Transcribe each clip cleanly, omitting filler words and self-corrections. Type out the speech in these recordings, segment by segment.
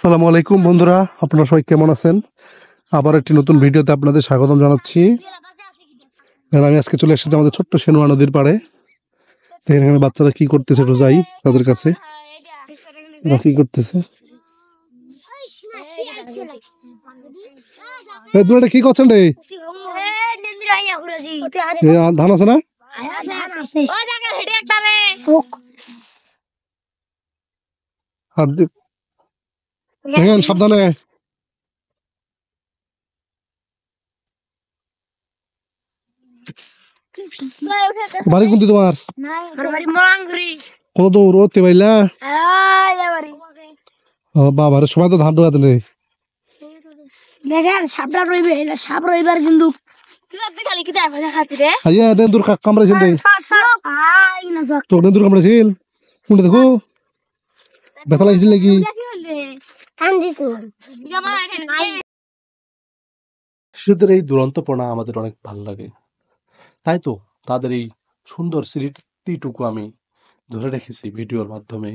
আসসালামু আলাইকুম বন্ধুরা, আপনারা সবাই কেমন আছেন? আবার একটি নতুন ভিডিওতে আপনাদের স্বাগতম জানাচ্ছি। আমি আজকে চলে এসেছি আমাদের ছোট্ট সেনুয়া নদীর পাড়ে। দেখেন এখানে বাচ্চারা কি করতেছে, একটু যাই তাদের কাছে। ওরা কি করতেছে? এটা কি করছেন রে? ধান আছে না? দেখেন সাবধানে। বাড়ি কোনটি তোমার? কত দূর ওতে পাইলা? বাবার সবাই তো ধান রোয়াতে নেই। দেখেন সাপটা রইবে, সাপ রইবার কিন্তু নেন্দুর কামড়াইছেন রে। তোর নেন্দুর কামড়াইছিল? কোনটা দেখো ব্যথা লাগছিল নাকি? শিশুদের এই দুরন্তপনা আমাদের অনেক ভালো লাগে, তাই তো তাদের এই সুন্দর স্মৃতিটুকু আমি ধরে রেখেছি ভিডিওর মাধ্যমে।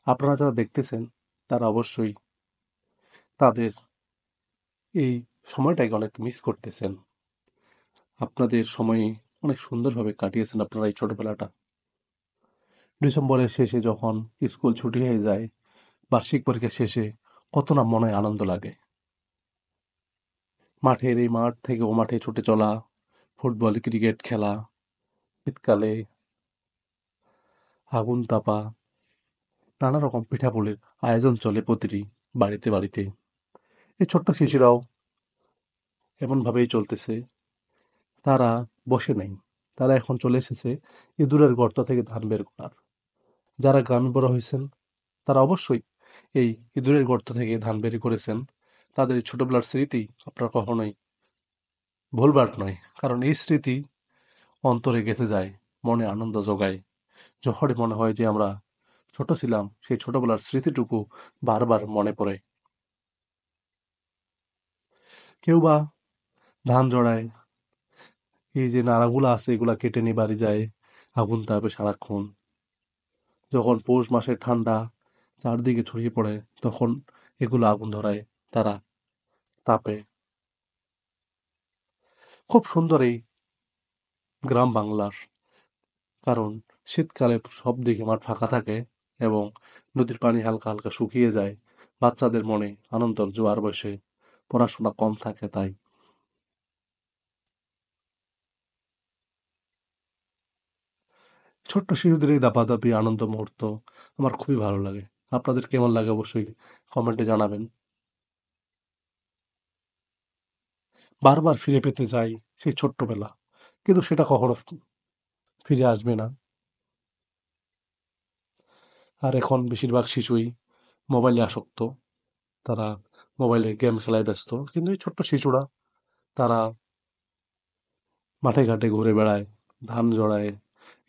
আপনারা যারা দেখতেছেন তারা অবশ্যই তাদের এই সময়টাকে অনেক মিস করতেছেন। আপনাদের সময়ে অনেক সুন্দরভাবে কাটিয়েছেন আপনারা এই ছোটবেলাটা। ডিসেম্বরের শেষে যখন স্কুল ছুটি হয়ে যায়, বার্ষিক পরীক্ষা শেষে কত না মনে আনন্দ লাগে। মাঠের এই মাঠ থেকে ও মাঠে ছুটে চলা, ফুটবল ক্রিকেট খেলা, শীতকালে আগুন তাপা, নানা রকম পিঠাপুলির আয়োজন চলে প্রতিটি বাড়িতে বাড়িতে। এই ছোট্ট শিশুরাও এমনভাবেই চলতেছে। তারা বসে নেই, তারা এখন চলে এসেছে ইঁদুরের গর্ত থেকে ধান বের করার। যারা গ্রামে বড় হয়েছেন তারা অবশ্যই এই ইঁদুরের গর্ত থেকে ধান বের করেছেন। তাদের এই ছোটবেলার স্মৃতি আপনার কখনোই ভুলবার নয়, কারণ এই স্মৃতি অন্তরে গেঁথে যায়, মনে আনন্দ জোগায়। যখনই মনে হয় যে আমরা ছোট ছিলাম, সেই ছোটবেলার স্মৃতিটুকু বারবার মনে পড়ে। কেউ বা ধান জড়ায়, এই যে নাড়াগুলো আছে এগুলা কেটে নিয়ে বাড়ি যায়, আগুন তাপে সারাক্ষণ। যখন পৌষ মাসের ঠান্ডা চারদিকে ছড়িয়ে পড়ে তখন এগুলো আগুন ধরায় তারা তাপে। খুব সুন্দর এই গ্রাম বাংলার, কারণ শীতকালে সব দিকে মাঠ ফাঁকা থাকে এবং নদীর পানি হালকা হালকা শুকিয়ে যায়। বাচ্চাদের মনে আনন্দর জোয়ার বসে, পড়াশোনা কম থাকে তাই। ছোট্ট শিশুদের এই দাপাদাপি আনন্দ মুহূর্ত আমার খুবই ভালো লাগে। আপনাদের কেমন লাগে অবশ্যই কমেন্টে জানাবেন। বারবার ফিরে পেতে চাই সেই ছোট্টবেলা, কিন্তু সেটা কখনো ফিরে আসবে না। আর এখন বেশিরভাগ শিশুই মোবাইলে আসক্ত, তারা মোবাইলে গেম খেলায় ব্যস্ত। কিন্তু এই ছোট্ট শিশুরা তারা মাঠে ঘাটে ঘুরে বেড়ায়, ধান জড়ায়,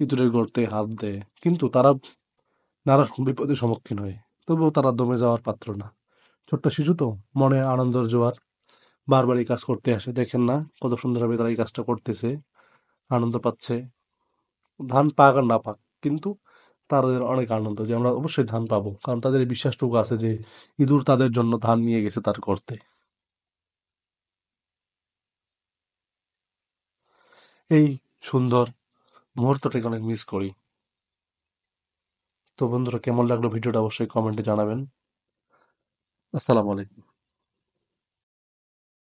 ইঁদুরের গর্তে হাত দেয়, কিন্তু তারা নানা রকম বিপদের সম্মুখীন হয়, তবুও তারা দমে যাওয়ার পাত্র না। ছোট্ট শিশু তো, মনে আনন্দের জোয়ার, বারবার এই কাজ করতে আসে। দেখেন না কত সুন্দরভাবে তারা এই কাজটা করতেছে, আনন্দ পাচ্ছে। ধান পাক আর না পাক, কিন্তু তাদের অনেক আনন্দ যে আমরা অবশ্যই ধান পাবো, কারণ তাদের এই বিশ্বাসটুকু আছে যে ইঁদুর তাদের জন্য ধান নিয়ে গেছে তার গর্তে। এই সুন্দর মুহূর্তটাকে অনেক মিস করি। তো বন্ধুরা, কেমন লাগলো ভিডিওটা অবশ্যই কমেন্টে জানাবেন। আসসালামু আলাইকুম।